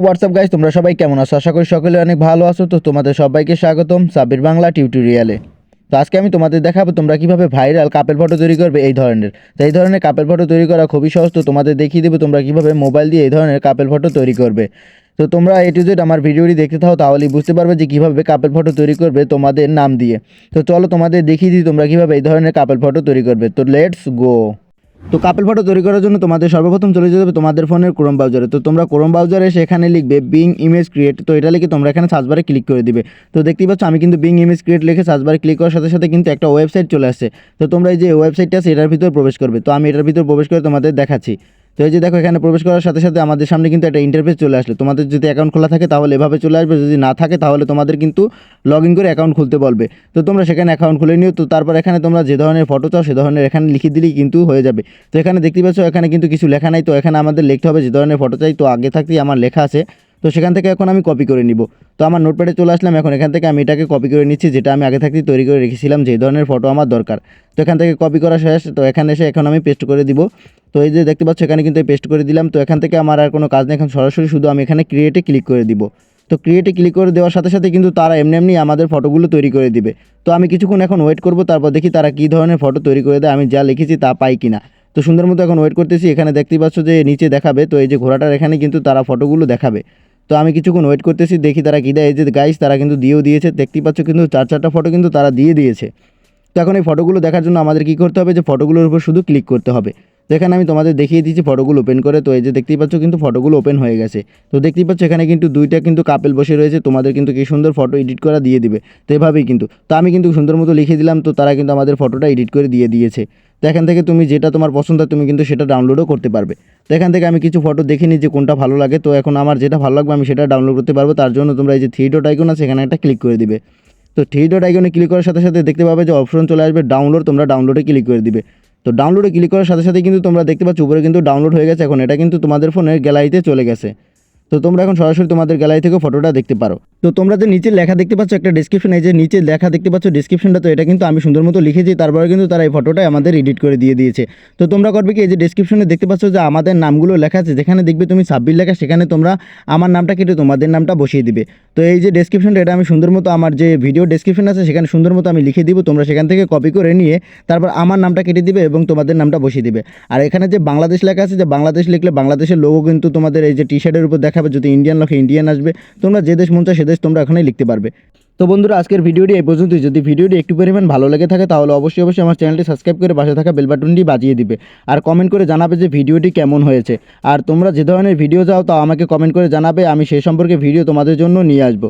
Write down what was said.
WhatsApp guys, তোমরা সবাই কেমন আছো? আশা করি সকলে অনেক ভালো আছো। তো তোমাদের সবাইকে স্বাগতম সাব্বির বাংলা টিউটোরিয়ালে। তো আজকে আমি তোমাদের দেখাবো তোমরা কিভাবে ভাইরাল কাপেল ফটো তৈরি করবে এই ধরনের। তো এই ধরনের কাপেল ফটো তৈরি করা খুবই সহজ। তো তোমাদের দেখিয়ে দেবো তোমরা কিভাবে মোবাইল দিয়ে এই ধরনের কাপেল ফটো তৈরি করবে। তো তোমরা এ টু জেড আমার ভিডিওটি দেখতে থাও, তাহলেই বুঝতে পারবে যে কীভাবে কাপেল ফটো তৈরি করবে তোমাদের নাম দিয়ে। তো চলো তোমাদের দেখিয়ে দিই তোমরা কীভাবে এই ধরনের কাপেল ফটো তৈরি করবে। তো লেটস গো। তো কাপেল ফটো তৈরি করার জন্য তোমাদের সর্বপ্রথম চলে যেতে হবে তোমাদের ফোনের ক্রোম ব্রাউজারে। তো তোমরা ক্রোম ব্রাউজারে সেখানে লিখবে বিং ইমেজ ক্রিয়েট। তো এটা লিখে তোমরা এখানে সার্চবারে ক্লিক করে দিবে। তো দেখতেই পাচ্ছ আমি কিন্তু বিং ইমেজ ক্রিয়েট লিখে সার্চবারে ক্লিক করার সাথে সাথে কিন্তু একটা ওয়েবসাইট চলে আসছে। তো তোমরা এই যে ওয়েবসাইটটা আছে এটার ভিতর প্রবেশ করবে। তো আমি এটার ভিতর প্রবেশ করে তোমাদের দেখাচ্ছি। তো এই যে দেখো, এখানে প্রবেশ করার সাথে সাথে আমাদের সামনে কিন্তু একটা ইন্টারফেস চলে আসলো। তোমাদের যদি অ্যাকাউন্ট খোলা থাকে তাহলে এভাবে চলে আসবে, যদি না থাকে তাহলে তোমাদের কিন্তু লগ ইন করে অ্যাকাউন্ট খুলতে বলবে। তো তোমরা সেখানে অ্যাকাউন্ট খুলে নিও। তো তারপর এখানে তোমরা যে ধরনের ফটো চাও সে ধরনের এখানে লিখে দিলেই কিন্তু হয়ে যাবে। তো এখানে দেখতে পাচ্ছ এখানে কিন্তু কিছু লেখা নাই। তো এখানে আমাদের লিখতে হবে যে ধরনের ফটো চাই। তো আগে থাকতেই আমার লেখা আছে, তো সেখান থেকে এখন আমি কপি করে নিব। তো আমার নোটপ্যাডে চলে আসলাম। এখন এখান থেকে আমি এটাকে কপি করে নিচ্ছি, যেটা আমি আগে থাকতেই তৈরি করে রেখেছিলাম যে ধরনের ফটো আমার দরকার। তো এখান থেকে কপি করা শেষ। তো এখানে এসে এখন আমি পেস্ট করে দিব। তো এই যে দেখতে পাচ্ছ এখানে কিন্তু পেস্ট করে দিলাম। তো এখান থেকে আমার আর কোনো কাজ নেই, এখন সরাসরি শুধু আমি এখানে ক্রিয়েটে ক্লিক করে দিব। তো ক্রিয়েটে ক্লিক করে দেওয়ার সাথে সাথে কিন্তু তারা এমনি এমনি আমাদের ফটোগুলো তৈরি করে দিবে। তো আমি কিছুক্ষণ এখন ওয়েট করব, তারপর দেখি তারা কী ধরনের ফটো তৈরি করে দেয়, আমি যা লিখেছি তা পাই কিনা। তো সুন্দর মতো এখন ওয়েট করতেছি। এখানে দেখতেই পাচ্ছ যে নিচে দেখাবে, তো এই যে ঘোড়াটার এখানে কিন্তু তারা ফটোগুলো দেখাবে। তো আমি কিছুক্ষণ ওয়েট করতেছি, দেখি তারা কী দেয়। এই যে গাইস, তারা কিন্তু দিয়েও দিয়েছে। দেখতেই পাচ্ছ কিন্তু চারটা ফটো কিন্তু তারা দিয়ে দিয়েছে। তো এখন এই ফটোগুলো দেখার জন্য আমাদের কী করতে হবে, যে ফটোগুলোর উপর শুধু ক্লিক করতে হবে। তো এখানে আমি তোমাদের দেখিয়ে দিচ্ছি ফটোগুলো ওপেন করে। তো এই যে দেখতেই পাচ্ছ কিন্তু ফটোগুলো ওপেন হয়ে গেছে। তো দেখতেই পাচ্ছ এখানে কিন্তু দুইটা কিন্তু কাপেল বসে রয়েছে। তোমাদের কিন্তু কি সুন্দর ফটো এডিট করা দিয়ে দিবে। তো এভাবেই কিন্তু, তো আমি কিন্তু সুন্দর মতো লিখে দিলাম। তো তারা কিন্তু আমাদের ফটোটা এডিট করে দিয়ে দিয়েছে। তো এখান থেকে তুমি যেটা তোমার পছন্দ হয় তুমি কিন্তু সেটা ডাউনলোডও করতে পারবে। তো এখান থেকে আমি কিছু ফটো দেখে নিই যে কোনটা ভালো লাগে। তো এখন আমার যেটা ভালো লাগবে আমি সেটা ডাউনলোড করতে পারবো। তার জন্য তোমরা এই যে থ্রি ডট আইকন আছে এখানে একটা ক্লিক করে দিবে। তো থ্রি ডট আইকনে ক্লিক করার সাথে সাথে দেখতে পাবে যে অপশন চলে আসবে ডাউনলোড। তোমরা ডাউনলোডে ক্লিক করে দিবে। তো ডাউনলোডে ক্লিক করার সাথে সাথে কিন্তু তোমরা দেখতে পাচ্ছ উপরে কিন্তু ডাউনলোড হয়ে গেছে। এখন এটা কিন্তু তোমাদের ফোনের গ্যালারিতে চলে গেছে। তো তোমরা এখন সরাসরি তোমাদের গ্যালারি থেকে ফটোটা দেখতে পারো। তো তোমরা যে নিচে লেখা দেখতে পাচ্ছ একটা ডেসক্রিপশন, এই যে নিচে লেখা দেখতে পাচ্ছ ডেসক্রিপশনটা, তো এটা কিন্তু আমি সুন্দর মতো লিখেছি। তারপরে কিন্তু তারা এই ফটোটা আমাদের এডিট করে দিয়ে দিয়েছে। তো তোমরা করবে কি, এই যে ডেসক্রিপশনে দেখতে পাচ্ছ যে আমাদের নামগুলো লেখা আছে, যেখানে দেখবে তুমি সাব্বির লেখা সেখানে তোমরা আমার নামটা কেটে তোমাদের নামটা বসিয়ে দিবে। তো এই যে ডেসক্রিপশনটা এটা আমি সুন্দর মতো আমার যে ভিডিও ডেসক্রিপশন আছে সেখানে সুন্দর মতো আমি লিখে দিব। তোমরা সেখান থেকে কপি করে নিয়ে তারপর আমার নামটা কেটে দিবে এবং তোমাদের নামটা বসিয়ে দিবে। আর এখানে যে বাংলাদেশ লেখা আছে, যে বাংলাদেশ লিখলে বাংলাদেশের লোগো কিন্তু তোমাদের এই যে টি শার্টের উপর দেখাবে। যদি ইন্ডিয়ান লেখে ইন্ডিয়ান আসবে। তোমরা যে দেশ মন চায় সে দেশ তোমরা এখানে লিখতে পারবে। তো বন্ধুরা, আজকের ভিডিওটি এই পর্যন্তই। যদি ভিডিওটি একটু পরিমাণ ভালো লেগে থাকে তাহলে অবশ্যই আমার চ্যানেলটি সাবস্ক্রাইব করে পাশে থাকা বেল বাটনটি বাজিয়ে দিবে। আর কমেন্ট করে জানাবে যে ভিডিওটি কেমন হয়েছে। আর তোমরা যে ধরনের ভিডিও চাও তা আমাকে কমেন্ট করে জানাবে, আমি সেই সম্পর্কে ভিডিও তোমাদের জন্য নিয়ে আসবো।